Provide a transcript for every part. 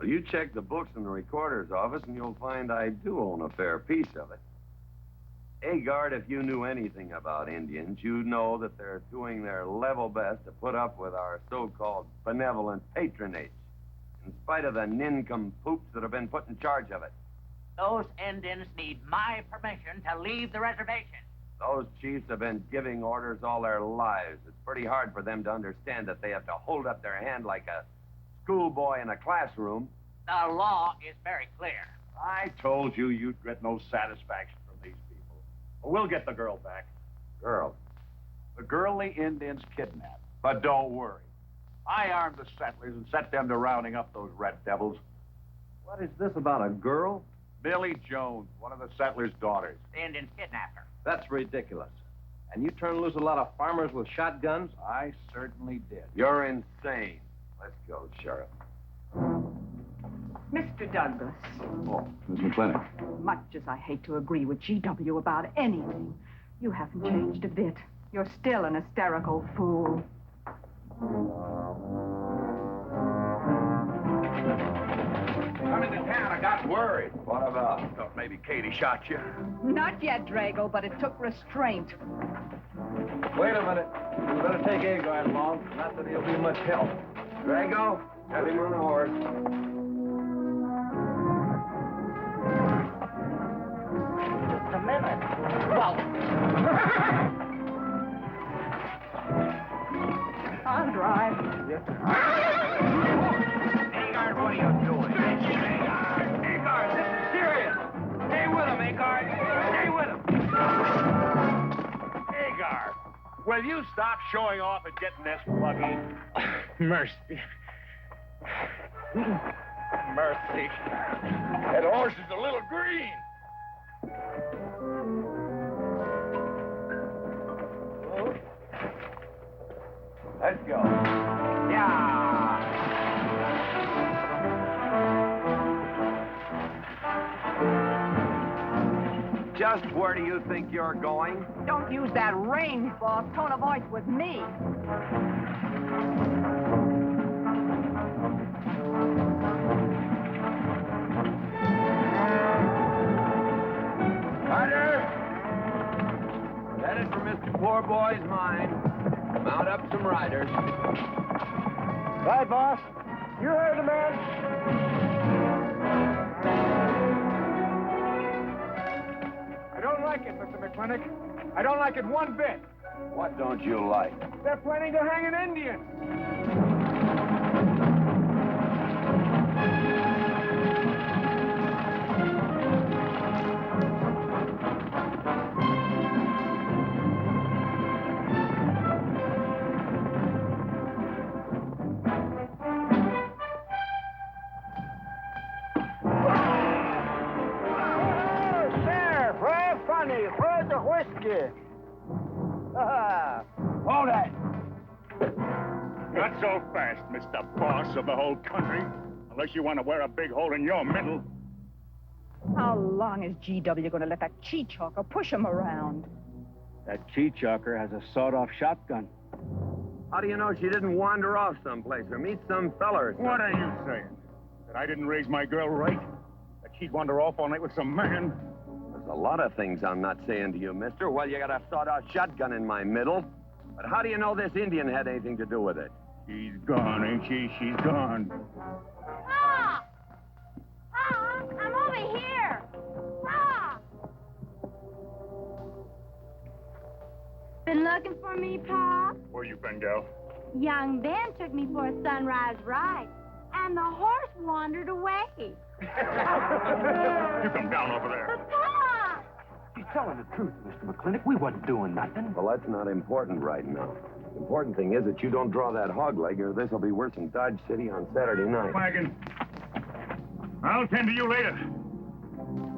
Well, you check the books in the recorder's office, and you'll find I do own a fair piece of it. Agard, if you knew anything about Indians, you'd know that they're doing their level best to put up with our so-called benevolent patronage, in spite of the nincompoops that have been put in charge of it. Those Indians need my permission to leave the reservation. Those chiefs have been giving orders all their lives. It's pretty hard for them to understand that they have to hold up their hand like a schoolboy in a classroom. The law is very clear. I told you you'd get no satisfaction from these people. We'll get the girl back. Girl? The girl the Indians kidnapped. But don't worry. I armed the settlers and set them to rounding up those red devils. What is this about a girl? Billy Jones, one of the settlers' daughters. The Indians kidnapped her. That's ridiculous. And you turn loose a lot of farmers with shotguns? I certainly did. You're insane. Let's go, Sheriff. Mr. Douglas, Oh, Miss McLintock. much as I hate to agree with GW about anything, you haven't changed a bit. You're still an hysterical fool. Come into town. I got worried. What about? Thought maybe Katie shot you. Not yet, Drago, but it took restraint. Wait a minute. You better take Agard along. Not that he'll be much help. Drago, have him on the horse. Just a minute. Well, I'll drive. Agard, what are you doing? Agard, this is serious. Stay with him, Agard. Stay with him. Hagar, will you stop showing off and getting this buggy? Mercy. Mercy. That horse is a little green. Let's go. Just where do you think you're going? Don't use that range, boss. Tone of voice with me. Carter! Headed for Mr. Poor Boy's mine. Mount up some riders. Right, boss. You heard the man. I don't like it, Mr. McLintock. I don't like it one bit. What don't you like? They're planning to hang an Indian. Sheriff, where's funny? Where's the whiskey? Hold that. Not so fast, Mr. Boss of the whole country. Unless you want to wear a big hole in your middle. How long is GW going to let that cheechawker push him around? That cheechawker has a sawed-off shotgun. How do you know she didn't wander off someplace or meet some fella or something? What are you saying? That I didn't raise my girl right? That she'd wander off all night with some man? There's a lot of things I'm not saying to you, mister. Well, you got a sawed-off shotgun in my middle. But how do you know this Indian had anything to do with it? She's gone, ain't she? She's gone. Pa! Pa, I'm over here. Pa! Been looking for me, Pa? Where you been, gal? Young Ben took me for a sunrise ride, and the horse wandered away. You come down over there. But, Pa! She's telling the truth, Mr. McLintock. We wasn't doing nothing. Well, that's not important right now. The important thing is that you don't draw that hog leg, or this will be worse than Dodge City on Saturday night. Wagon. I'll tend to you later.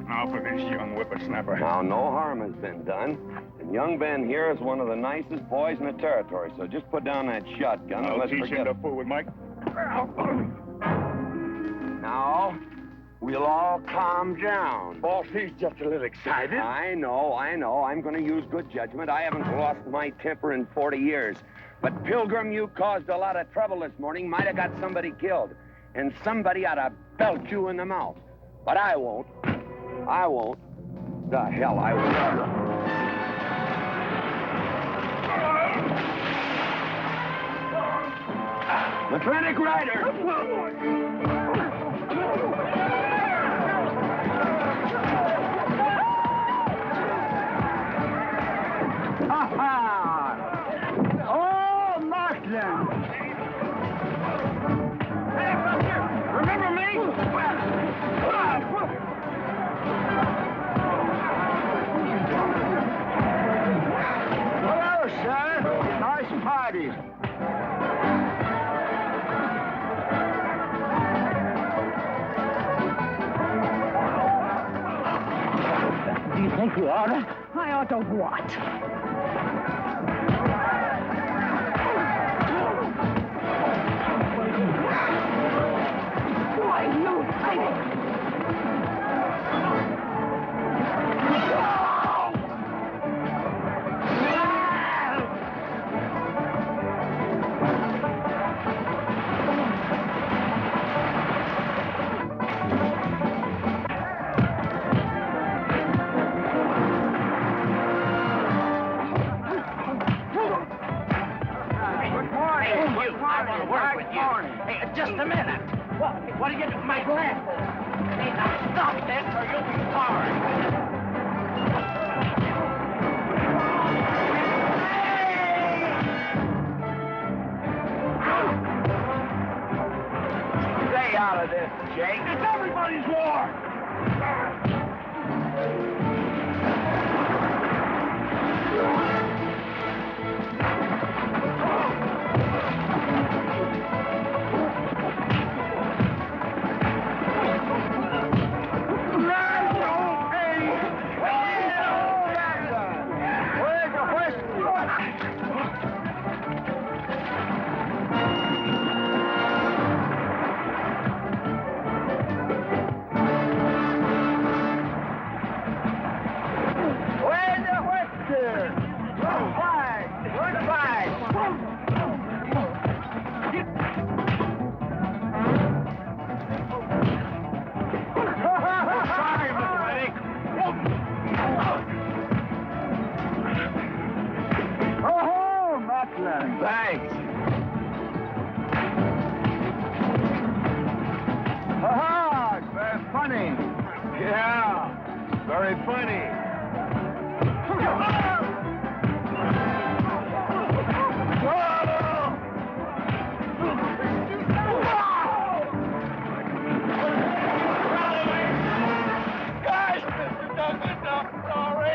Now for this young whippersnapper. Now, no harm has been done. And young Ben here is one of the nicest boys in the territory, so just put down that shotgun and I'll let's teach forget him to it. fool with Mike. Now, we'll all calm down. Boss, he's just a little excited. I know. I'm going to use good judgment. I haven't lost my temper in 40 years. But, Pilgrim, you caused a lot of trouble this morning. Might have got somebody killed. and somebody ought to belt you in the mouth. But I won't. I won't. The hell I won't. McLintock Rider! Oh, Martin! Hey, Buster! Remember me? Hello, sir. Nice party. Do you think you ought to? I ought to what? Why, you fighting? Hey, just a minute. What are you doing? My glasses. Hey, now stop this or you'll be sorry. Stay out of this, Jake. It's everybody's war! Thanks. Ha-ha! It's very funny. Yeah, very funny. Gosh, Mr. Douglas, I'm sorry.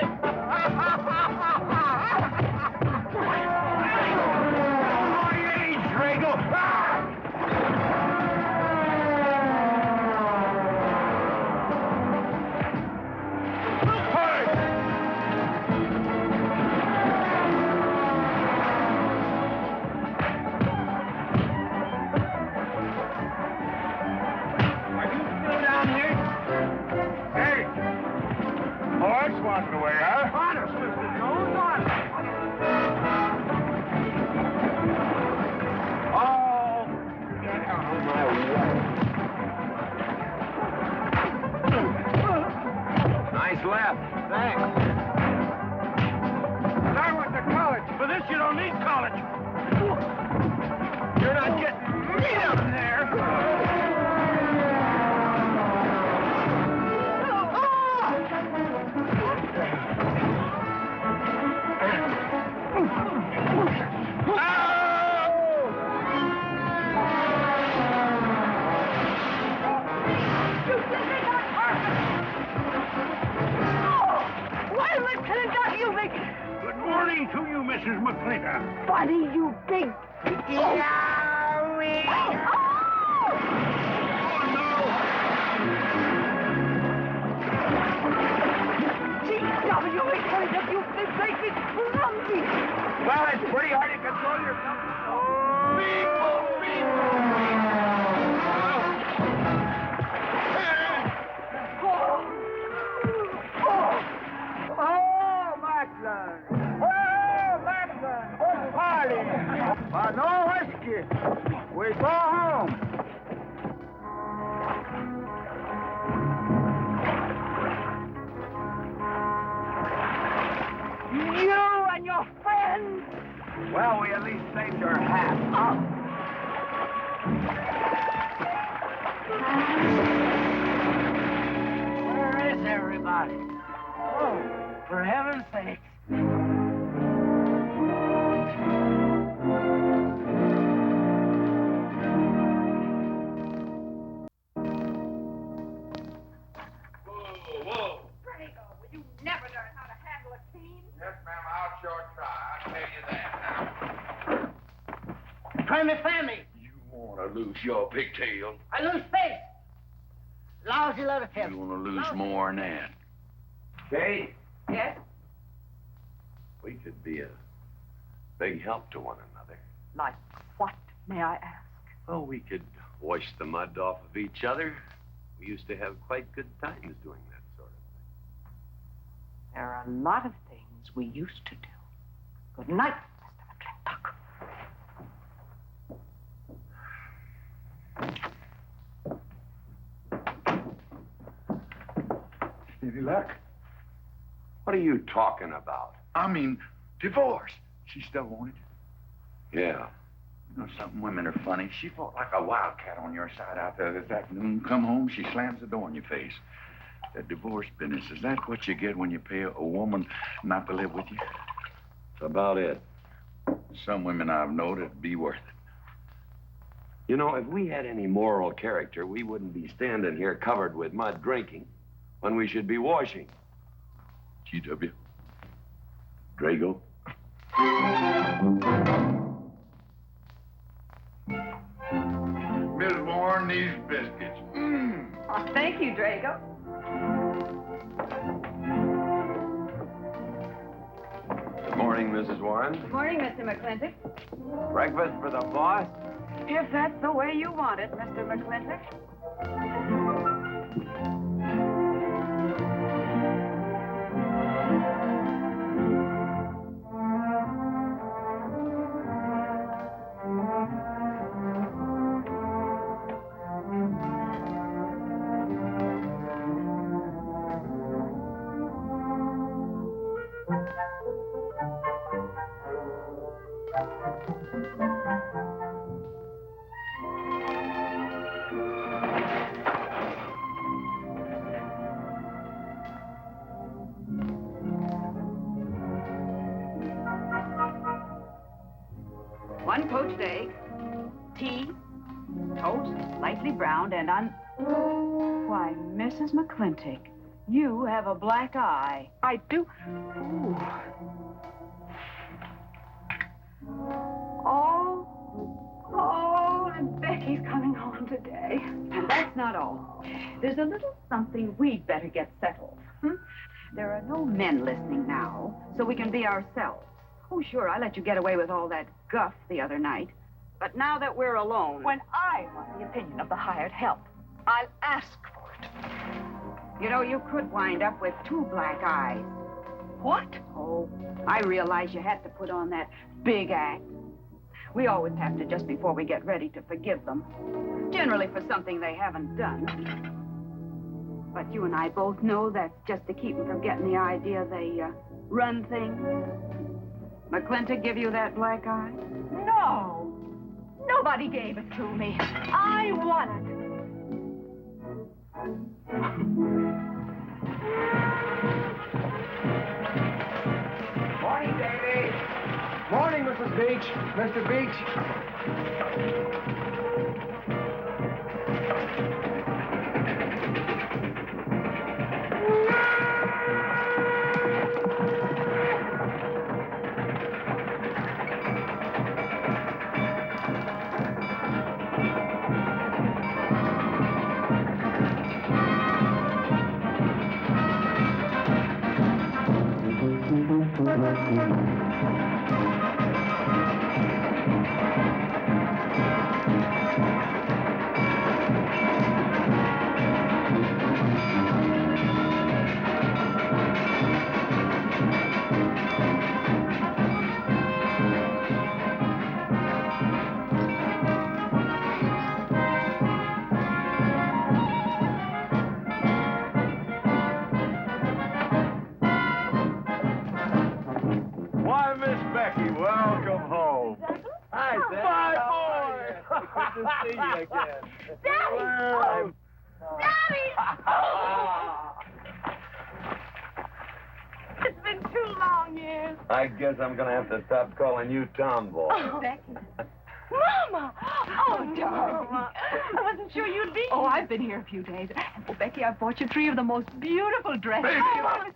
Wandered away, huh? Honest, Mr. Jones, honest. Oh, get out of my way. Nice left. Thanks. And I went to college. For this, you don't need college. You're not getting me down there. Good morning to you, Mrs. McLintock. Buddy, you big... G.W. McLintock, you make me clumsy. Well, it's pretty hard to control yourself. No whiskey. We go home. Well, we at least saved your hat. Where is everybody? Oh, for heaven's sake. Whoa. Drago, will you never learn how to handle a team? Yes, ma'am, I'll sure try. I'll tell you that now. Try me, Sammy. You want to lose your pigtail? I lose face. Lousy letter tip. You want to lose more than that? Kate, Yes? we could be a big help to one another. Like what, may I ask? Oh, we could wash the mud off of each other. We used to have quite good times doing that sort of thing. There are a lot of things we used to do. Good night, Mr. McLintock. Any luck? What are you talking about? I mean, divorce. She still wanted you. Yeah. You know something? Women are funny. She fought like a wildcat on your side out there this afternoon. Come home, she slams the door in your face. That divorce business, is that what you get when you pay a woman not to live with you? That's about it. Some women I've known it'd be worth it. You know, if we had any moral character, we wouldn't be standing here covered with mud drinking when we should be washing. GW. Drago? Miss Warren, these biscuits. Oh, thank you, Drago. Good morning, Mrs. Warren. Good morning, Mr. McLintock. Breakfast for the boss? If that's the way you want it, Mr. McLintock. One poached egg, tea, toast, lightly browned, and Why, Mrs. McLintock, you have a black eye. I do. Ooh. Oh, and Becky's coming home today. And that's not all. There's a little something we'd better get settled. There are no men listening now, so we can be ourselves. Oh, sure, I let you get away with all that guff the other night. But now that we're alone... When I want the opinion of the hired help, I'll ask for it. You know, you could wind up with 2 black eyes. What? Oh, I realize you had to put on that big act. We always have to just before we get ready to forgive them. Generally for something they haven't done. But you and I both know that's just to keep them from getting the idea they run things. McLintock give you that black eye? No. Nobody gave it to me. I want it. Morning, Davy. Morning, Mrs. Beach. Mr. Beach. to see you again. Daddy! Oh, Daddy! Oh. It's been 2 long years. I guess I'm going to have to stop calling you Tomboy. Oh, Becky. Mama! Oh, Mama. I wasn't sure you'd be here. Oh, I've been here a few days. Oh, Becky, I bought you 3 of the most beautiful dresses. Oh,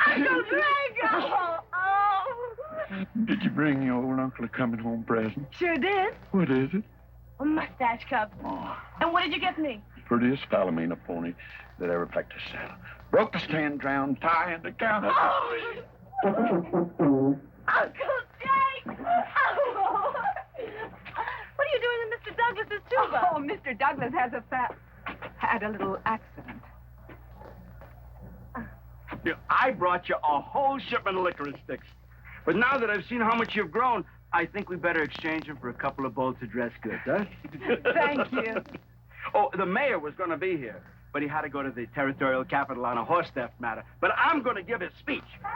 Uncle Drago! Oh! Did you bring your old uncle a coming home present? Sure did. What is it? A mustache cup. Oh, And what did you get me? prettiest Palomino pony that ever packed a saddle. Broke the stand, drowned, tie in the counter. Oh! Uncle Jake! Oh! What are you doing in Mr. Douglas's tuba? Oh, Mr. Douglas had a little accident. I brought you a whole shipment of licorice sticks. But now that I've seen how much you've grown, I think we better exchange them for a couple of bolts of dress goods, huh? Thank you. Oh, the mayor was going to be here, but he had to go to the territorial capital on a horse theft matter. But I'm going to give his speech. Oh,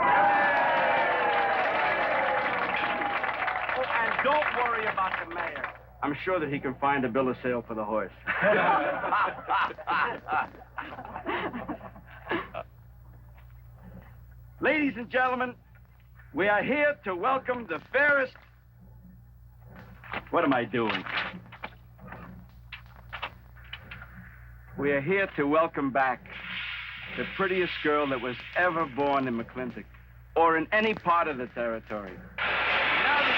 and don't worry about the mayor. I'm sure that he can find a bill of sale for the horse. Ladies and gentlemen, we are here to welcome the fairest... What am I doing? We are here to welcome back the prettiest girl that was ever born in McLintock, or in any part of the territory. Now that...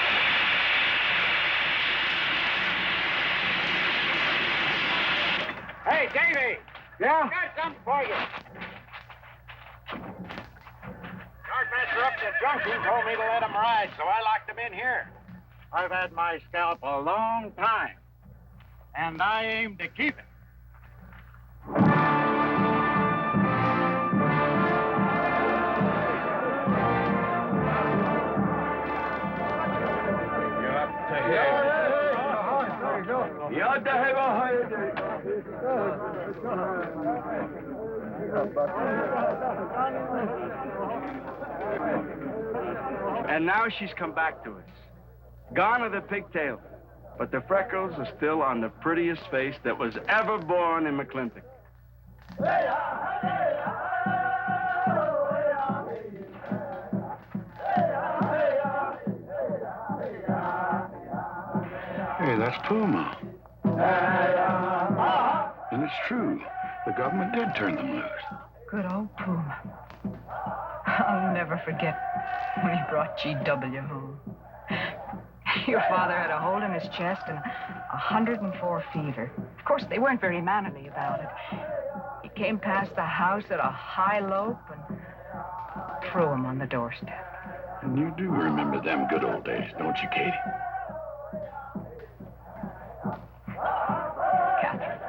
Hey, Davy! Yeah? Got something for you. Yardmaster up at the junction told me to let him ride, so I locked him in here. I've had my scalp a long time, and I aim to keep it. And now she's come back to us. Gone are the pigtails, but the freckles are still on the prettiest face that was ever born in McLintock. Hey, that's Puma. And it's true. The government did turn them loose. Good old Puma. I'll never forget when he brought G.W. home. Your father had a hole in his chest and 104 fever. Of course, they weren't very mannerly about it. He came past the house at a high lope and threw him on the doorstep. And you do remember them good old days, don't you, Katie? Catherine.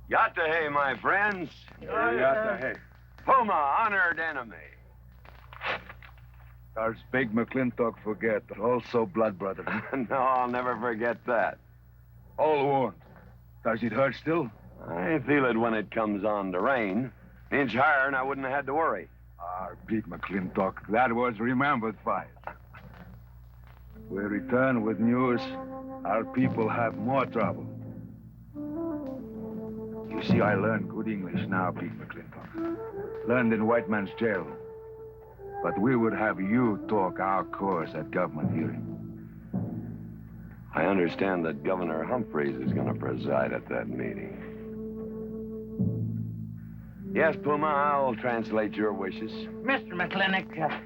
Yatta, my friends. Hey. Puma, honored enemy. Does Big McLintock forget, also blood brother? No, I'll never forget that. All wound. Does it hurt still? I feel it when it comes on to rain. Inch higher and I wouldn't have had to worry. Our Big McLintock, that was remembered fight. We return with news. Our people have more trouble. You see, I learn good English now, Big McLintock. Learned in white man's jail. But we would have you talk our cause at government hearing. I understand that Governor Humphreys is going to preside at that meeting. Yes, Puma, I'll translate your wishes. Mr. McLintock,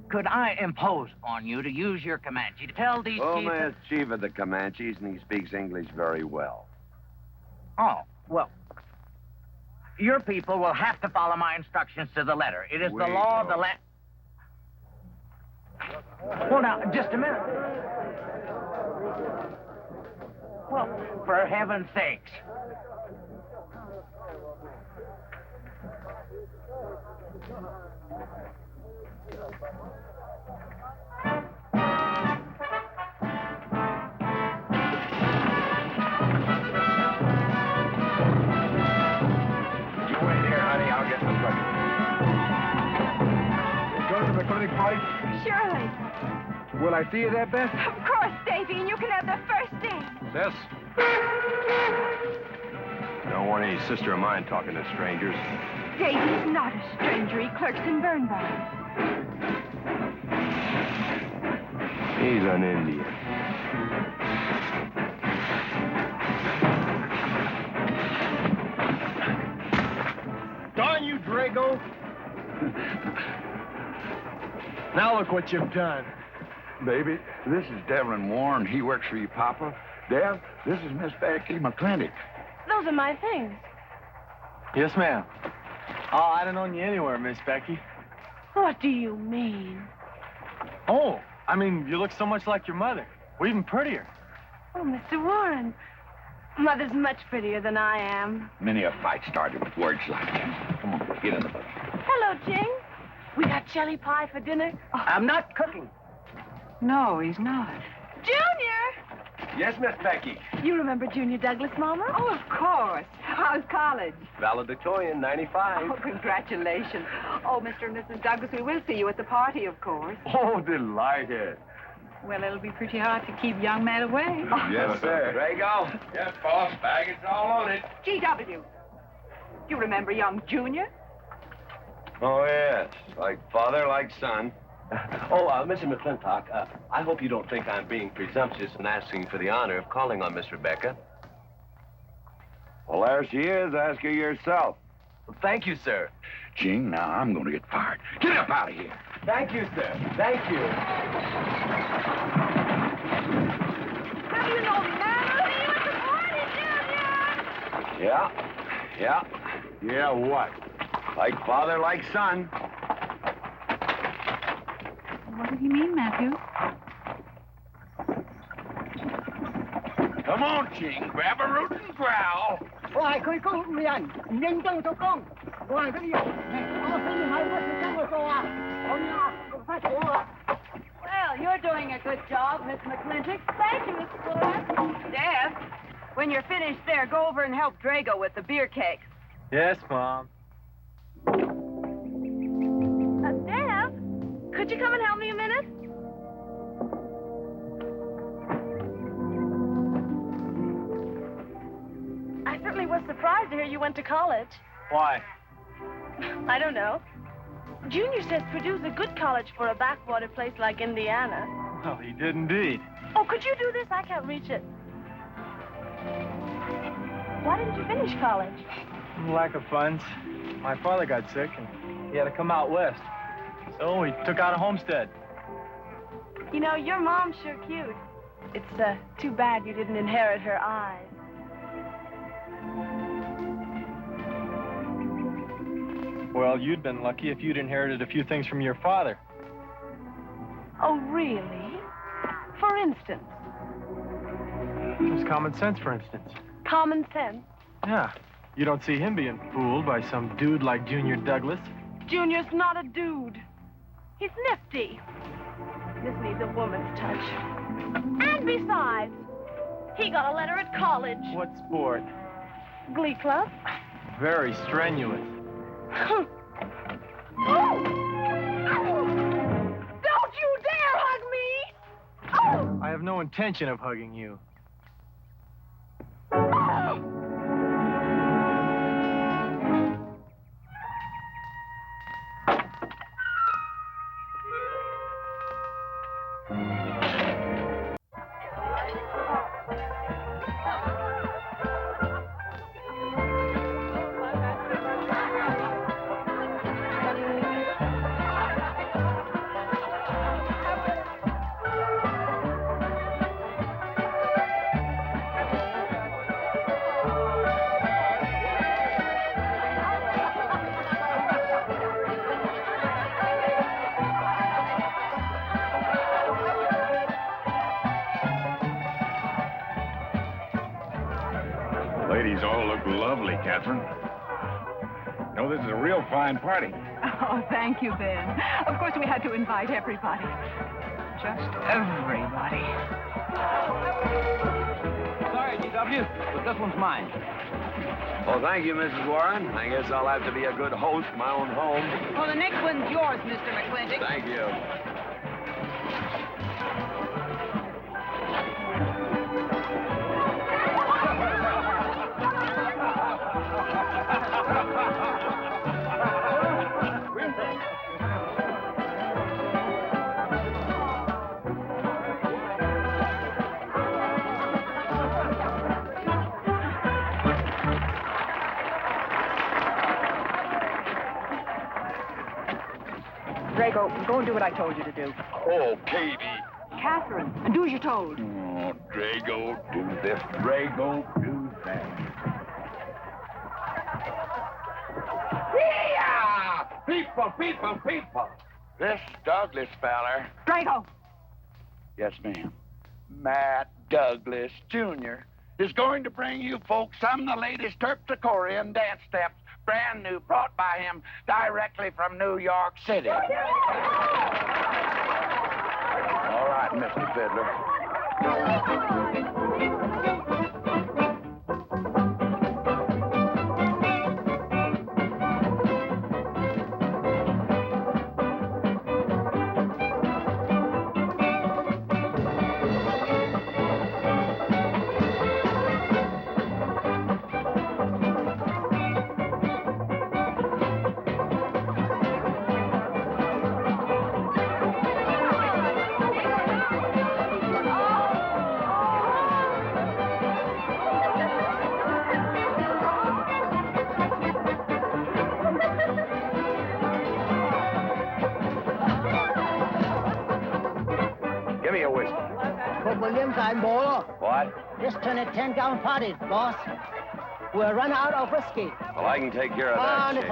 could I impose on you to use your Comanche to tell these Puma is chief of the Comanches, and he speaks English very well. Oh, well, your people will have to follow my instructions to the letter. It is the law of the land. Well, now, just a minute. Well, for heaven's sakes. Will I see you there, Beth? Of course, Davy, and you can have the first thing. Sis? Don't want any sister of mine talking to strangers. Davy's not a stranger. He clerks in Burn Barn. He's an Indian. Darn you, Drago. Now look what you've done. Baby, this is Devlin Warren. He works for your papa. Dev, this is Miss Becky McLintock. Those are my things. Yes, ma'am. Oh, I don't know you anywhere, Miss Becky. What do you mean? Oh, I mean, you look so much like your mother. Or even prettier. Oh, Mr. Warren. Mother's much prettier than I am. Many a fight started with words like that. Come on, get in the boat. Hello, Ching. We got jelly pie for dinner. Oh, I'm not cooking. No, he's not. Junior! Yes, Miss Becky. You remember Junior Douglas, Mama? Oh, of course. How's college? Valedictorian, 95. Oh, congratulations. Oh, Mr. and Mrs. Douglas, we will see you at the party, of course. Oh, delighted. Well, it'll be pretty hard to keep young men away. Yes, sir. Drago? Yes, boss. Bag is all on it. G.W. You remember young Junior? Oh, yes. Like father, like son. Mr. McLintock, I hope you don't think I'm being presumptuous in asking for the honor of calling on Miss Rebecca. Well, there she is. Ask her yourself. Thank you, sir. Ching, now I'm going to get fired. Get up out of here. Thank you, sir. Thank you. How do you know that? See you at the party, Junior! Yeah. Yeah, what? Like father, like son. What did he mean, Matthew? Come on, Ching. Grab a root and growl. Well, you're doing a good job, Miss McLintock. Thank you, Miss Warren. Dad, when you're finished there, go over and help Drago with the beer cake. Yes, Mom. Deb, could you come and help me a minute? I certainly was surprised to hear you went to college. Why? I don't know. Junior says Purdue's a good college for a backwater place like Indiana. Well, he did indeed. Oh, could you do this? I can't reach it. Why didn't you finish college? Lack of funds. My father got sick, and he had to come out west. So he took out a homestead. You know, your mom's sure cute. It's too bad you didn't inherit her eyes. Well, you'd been lucky if you'd inherited a few things from your father. Oh, really? For instance? Just common sense, for instance. Common sense. Yeah. You don't see him being fooled by some dude like Junior Douglas. Junior's not a dude. He's nifty. This needs a woman's touch. And besides, he got a letter at college. What sport? Glee club. Very strenuous. Oh! Don't you dare hug me! Oh! I have no intention of hugging you. Oh! Ladies all look lovely, Catherine. You know, this is a real fine party. Oh, thank you, Ben. Of course, we had to invite everybody. Just everybody. Sorry, G.W., but this one's mine. Well, thank you, Mrs. Warren. I guess I'll have to be a good host in my own home. Well, the next one's yours, Mr. McLintock. Thank you. Draco, go and do what I told you to do. Oh, Katie. Catherine, and do as you're told. Oh, Drago, do this. Drago, do that. Yeah! People! This Douglas feller. Draco! Yes, ma'am. Matt Douglas, Jr. is going to bring you folks some of the latest Terpsichorean dance steps, brand new, brought by him directly from New York City. All right, Mr. Fiddler. Give me a whiskey. Cook Williams, I'm Bolo. What? Just turn it 10-gallon party, boss. We're running out of whiskey. Well, I can take care of that, Jake.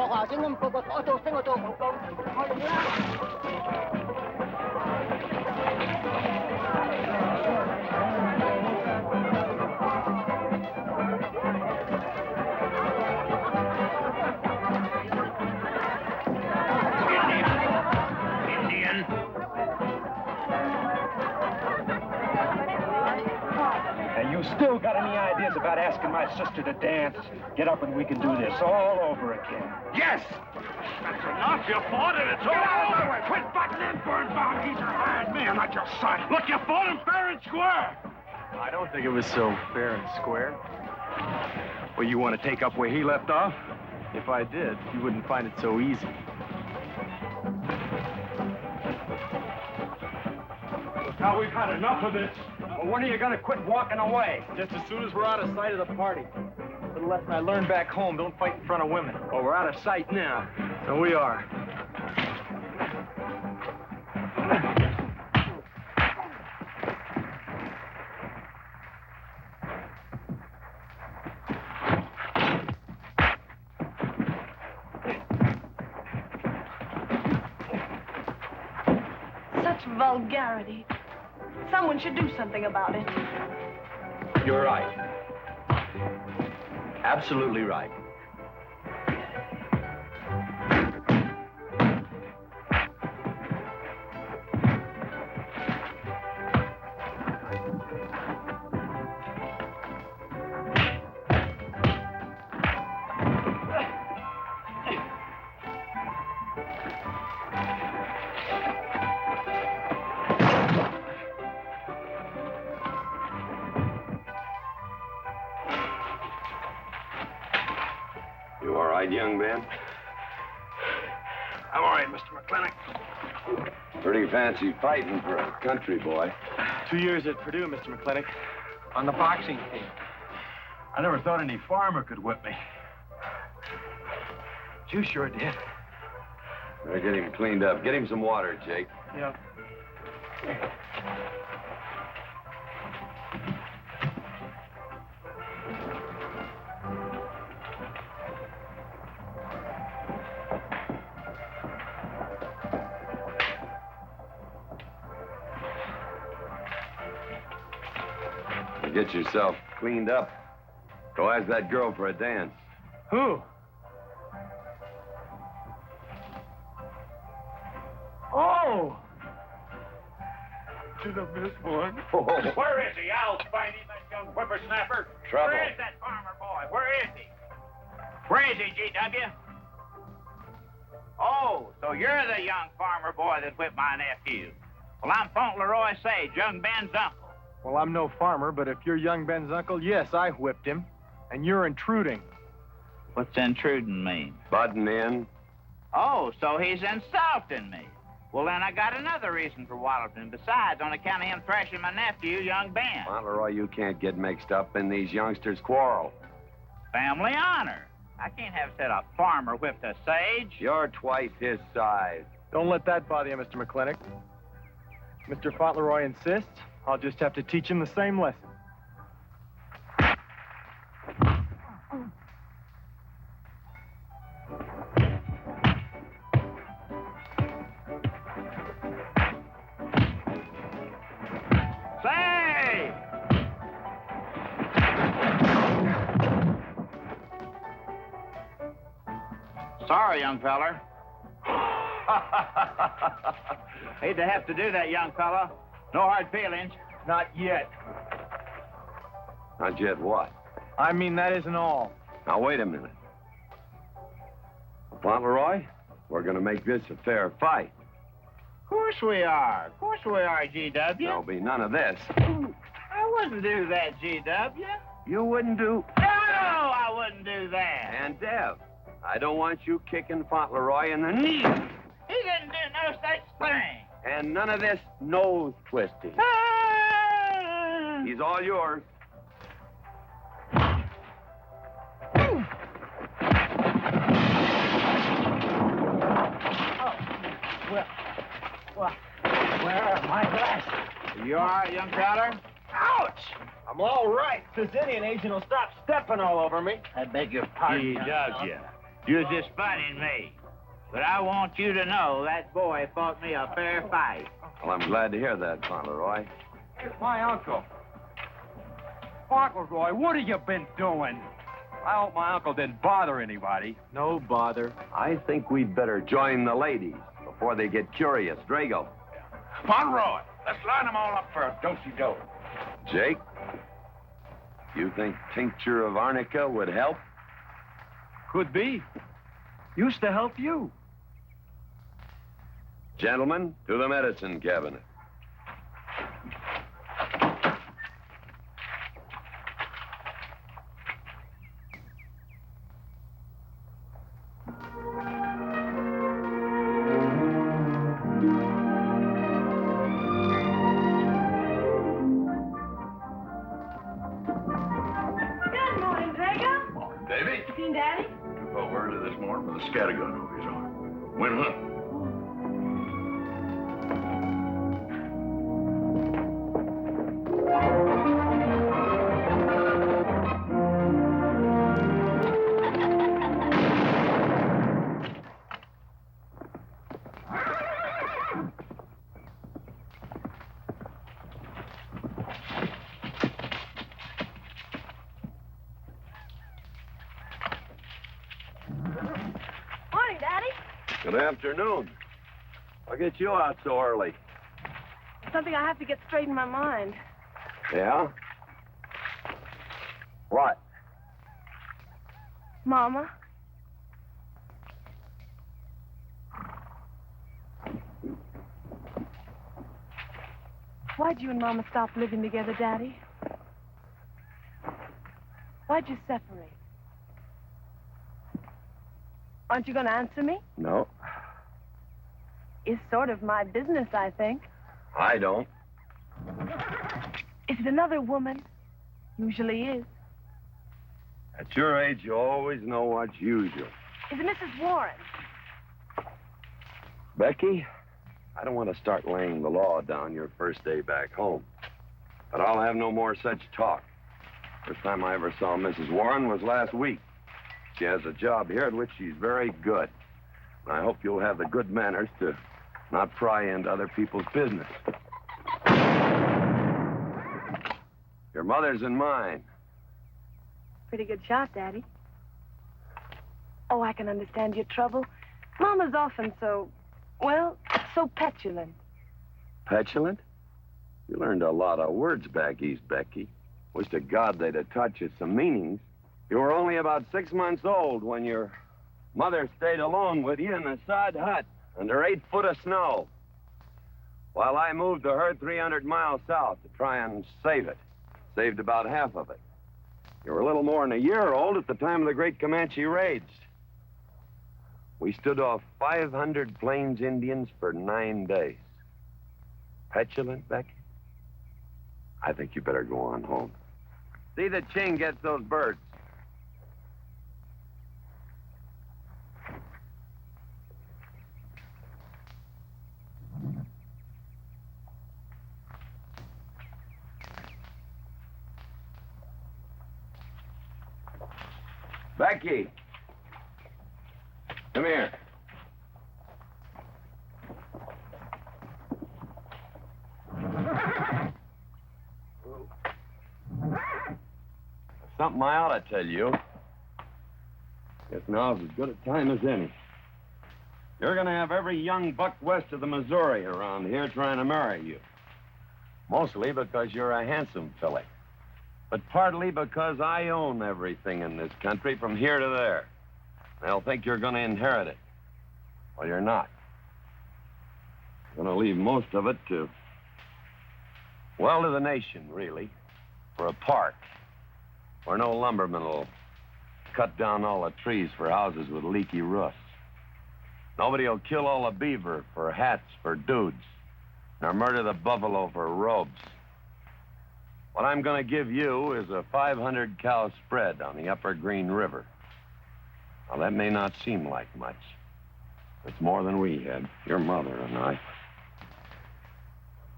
Indian. And you still got any ideas about asking my sister to dance? Get up and we can do this all over again. Yes! That's enough. You fought it. It's all over. Quit butting in, Birnbaum. He's a hired man, not your son. Look, you fought him fair and square. I don't think it was so fair and square. Well, you want to take up where he left off? If I did, you wouldn't find it so easy. Now we've had enough of this. Well, when are you going to quit walking away? Just as soon as we're out of sight of the party. A little lesson I learned back home, don't fight in front of women. Well, we're out of sight now. So we are. Such vulgarity. Someone should do something about it. You're right. Absolutely right. You all right, young man? I'm all right, Mr. McLintock. Pretty fancy fighting for a country boy. 2 years at Purdue, Mr. McLintock, on the boxing team. I never thought any farmer could whip me. You sure did. Better get him cleaned up. Get him some water, Jake. Yeah. Get yourself cleaned up. Go ask that girl for a dance. Who? Oh! Did I miss one? Where is he? I'll find him, that young whippersnapper. Trouble. Where is that farmer boy? Where is he? Where is he, G.W.? Oh, so you're the young farmer boy that whipped my nephew. Well, I'm Fauntleroy Sage, young Ben's uncle. Well, I'm no farmer, but if you're young Ben's uncle, yes, I whipped him. And you're intruding. What's intruding mean? Butting in. Oh, so he's insulting me. Well, then I got another reason for walloping. Besides, on account of him thrashing my nephew, young Ben. Fauntleroy, you can't get mixed up in these youngsters' quarrel. Family honor. I can't have said a farmer whipped a sage. You're twice his size. Don't let that bother you, Mr. McLintock. Mr. Fauntleroy insists. I'll just have to teach him the same lesson. Say! Sorry, young feller. Hate to have to do that, young fella. No hard feelings. Not yet. Not yet what? I mean, that isn't all. Now, wait a minute. Fauntleroy, we're going to make this a fair fight. Of course we are. Of course we are, G.W. There'll be none of this. I wouldn't do that, G.W. You wouldn't do... No, I wouldn't do that. And Dev, I don't want you kicking Fauntleroy in the knee. He didn't do no such thing. And none of this nose twisting. He's all yours. Well, where are my glasses? You all right, young feller? Ouch! I'm all right. This Indian agent will stop stepping all over me. I beg your pardon. G.W. You was just funning me. But I want you to know that boy fought me a fair fight. Well, I'm glad to hear that, Fauntleroy. Here's my uncle. Fauntleroy, what have you been doing? I hope my uncle didn't bother anybody. No bother. I think we'd better join the ladies before they get curious. Drago. Fauntleroy, let's line them all up for a dosey-do. Jake, you think tincture of arnica would help? Could be. Used to help you. Gentlemen, to the medicine cabinet. Good morning, Drago. Morning, Davy. You seen Daddy? Took over early this morning with a scattergun over his arm. Went hunting. Morning, Daddy. Good afternoon. I'll get you out so early. Something I have to get straight in my mind. Yeah? What? Mama. Why'd you and Mama stop living together, Daddy? Why'd you separate? Aren't you going to answer me? No, It's sort of my business, I think. I don't. Is it another woman? Usually is. At your age, you always know what's usual. Is it Mrs. Warren? Becky, I don't want to start laying the law down your first day back home. But I'll have no more such talk. First time I ever saw Mrs. Warren was last week. She has a job here at which she's very good. And I hope you'll have the good manners to not pry into other people's business. Your mother's and mine. Pretty good shot, Daddy. Oh, I can understand your trouble. Mama's often so, well, so petulant. Petulant? You learned a lot of words back east, Becky. Wish to God they'd have taught you some meanings. You were only about 6 months old when your mother stayed alone with you in a sod hut under 8 foot of snow, while I moved to her 300 miles south to try and save it. Saved about half of it. You were a little more than a year old at the time of the great Comanche raids. We stood off 500 Plains Indians for 9 days. Petulant, Becky? I think you better go on home. See that Ching gets those birds. Becky! Come here. Something I ought to tell you. Guess now's as good a time as any. You're going to have every young buck west of the Missouri around here trying to marry you. Mostly because you're a handsome filly. But partly because I own everything in this country from here to there. They'll think you're going to inherit it. Well, you're not. You're going to leave most of it to the nation, really. For a park. Where no lumberman will cut down all the trees for houses with leaky roofs. Nobody will kill all the beaver for hats for dudes, nor murder the buffalo for robes. What I'm going to give you is a 500-cow spread on the upper Green River. Now, that may not seem like much. It's more than we had, your mother and I.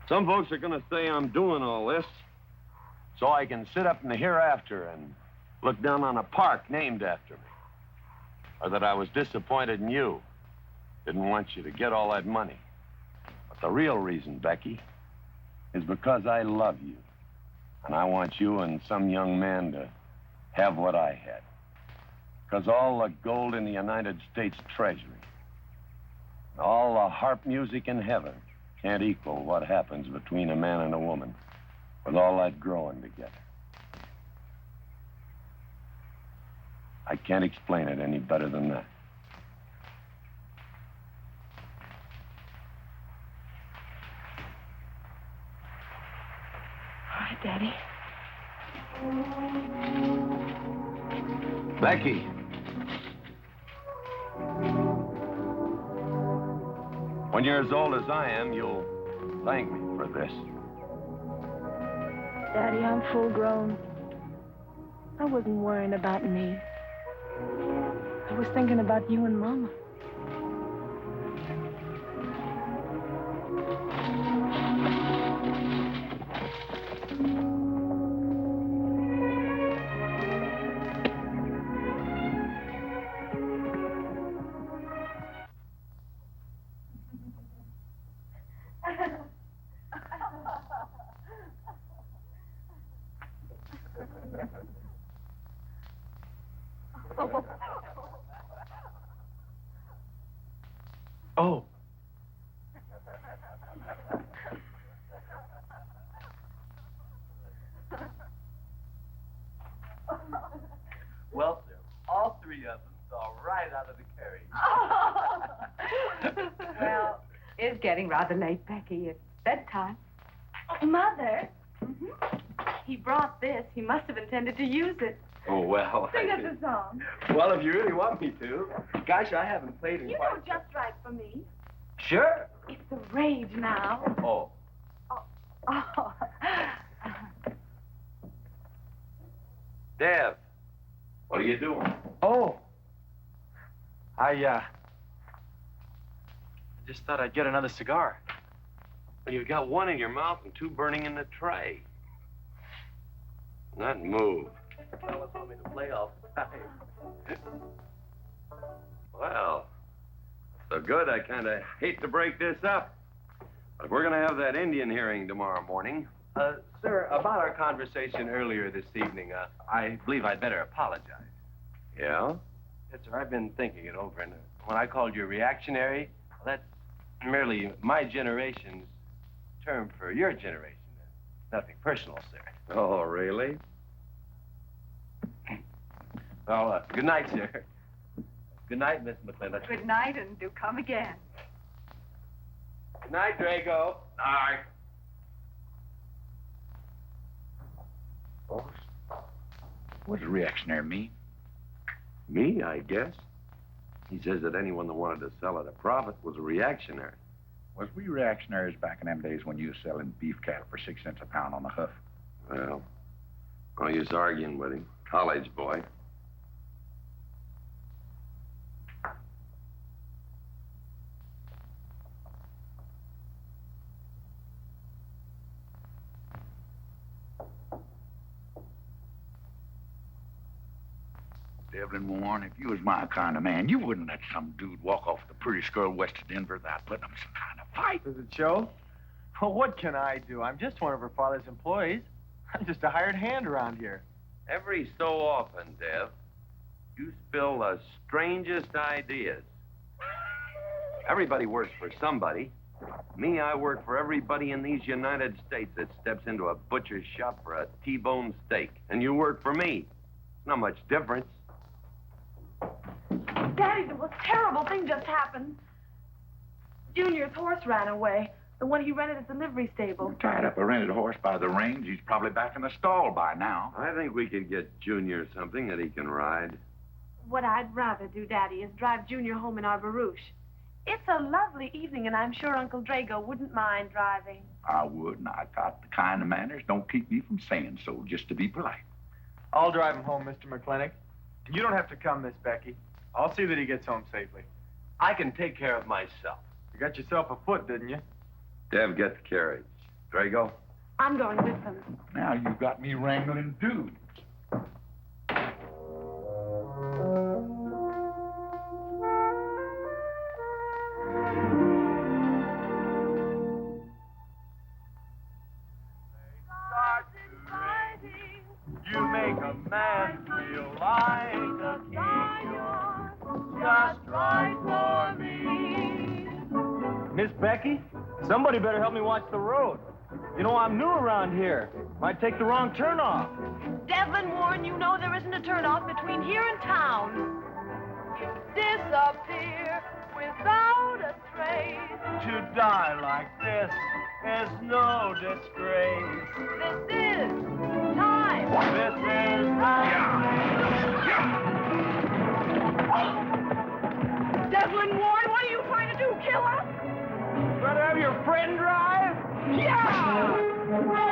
Some folks are going to say I'm doing all this so I can sit up in the hereafter and look down on a park named after me. Or that I was disappointed in you. Didn't want you to get all that money. But the real reason, Becky, is because I love you. And I want you and some young man to have what I had. Because all the gold in the United States Treasury, and all the harp music in heaven can't equal what happens between a man and a woman with all that growing together. I can't explain it any better than that. All right, Daddy. Becky. When you're as old as I am, you'll thank me for this. Daddy, I'm full grown. I wasn't worrying about me. I was thinking about you and Mama. Oh. Well, sir, all three of them saw right out of the carriage. Well, it's getting rather late, Becky. It's bedtime. Mother. He brought this. He must have intended to use it. Oh, well. Sing us a song. Well, if you really want me to. Gosh, I haven't played in You quite... know just right for me. Sure. It's the rage now. Oh. Oh. Dev, what are you doing? Oh. I just thought I'd get another cigar. Well, you've got one in your mouth and two burning in the tray. Not move. Fellas want me to play all the time. Well, so good, I kind of hate to break this up. But we're going to have that Indian hearing tomorrow morning. Sir, about our conversation earlier this evening, I believe I'd better apologize. Yeah? Yes, sir, I've been thinking it over, and when I called you reactionary, well, that's merely my generation's term for your generation. Nothing personal, sir. Oh, really? Well, good night, sir. Good night, Miss McLintock. Good night, and do come again. Good night, Drago. Night. Boss, what does reactionary mean? Me, I guess. He says that anyone that wanted to sell at a profit was a reactionary. Was we reactionaries back in them days when you was selling beef cattle for 6 cents a pound on the hoof? Well, no use arguing with him. College boy. Devlin Warren, if you was my kind of man, you wouldn't let some dude walk off the prettiest girl west of Denver without putting up some kind of fight. Does it show? Well, what can I do? I'm just one of her father's employees. I'm just a hired hand around here. Every so often, Dev, you spill the strangest ideas. Everybody works for somebody. Me, I work for everybody in these United States that steps into a butcher's shop for a T-bone steak. And you work for me. Not much difference. Daddy, the most terrible thing just happened. Junior's horse ran away. The one he rented at the livery stable. Tied up a rented horse by the reins. He's probably back in the stall by now. I think we can get Junior something that he can ride. What I'd rather do, Daddy, is drive Junior home in our barouche. It's a lovely evening, and I'm sure Uncle Drago wouldn't mind driving. I would, and I got the kind of manners don't keep me from saying so, just to be polite. I'll drive him home, Mr. McLintock. You don't have to come, Miss Becky. I'll see that he gets home safely. I can take care of myself. You got yourself a foot, didn't you? Dev, get the carriage. Drago? I'm going with them. Now you've got me wrangling dudes. You make a man feel like a king. Just right for me. Miss Becky, somebody better help me watch the road. You know, I'm new around here. Might take the wrong turn off. Devlin Warren, you know there isn't a turnoff between here and town. Disappear without a trace. To die like this is no disgrace. This is time. This is Devlin Warren, what are you trying to do? Kill us? Better have your friend drive? Yeah!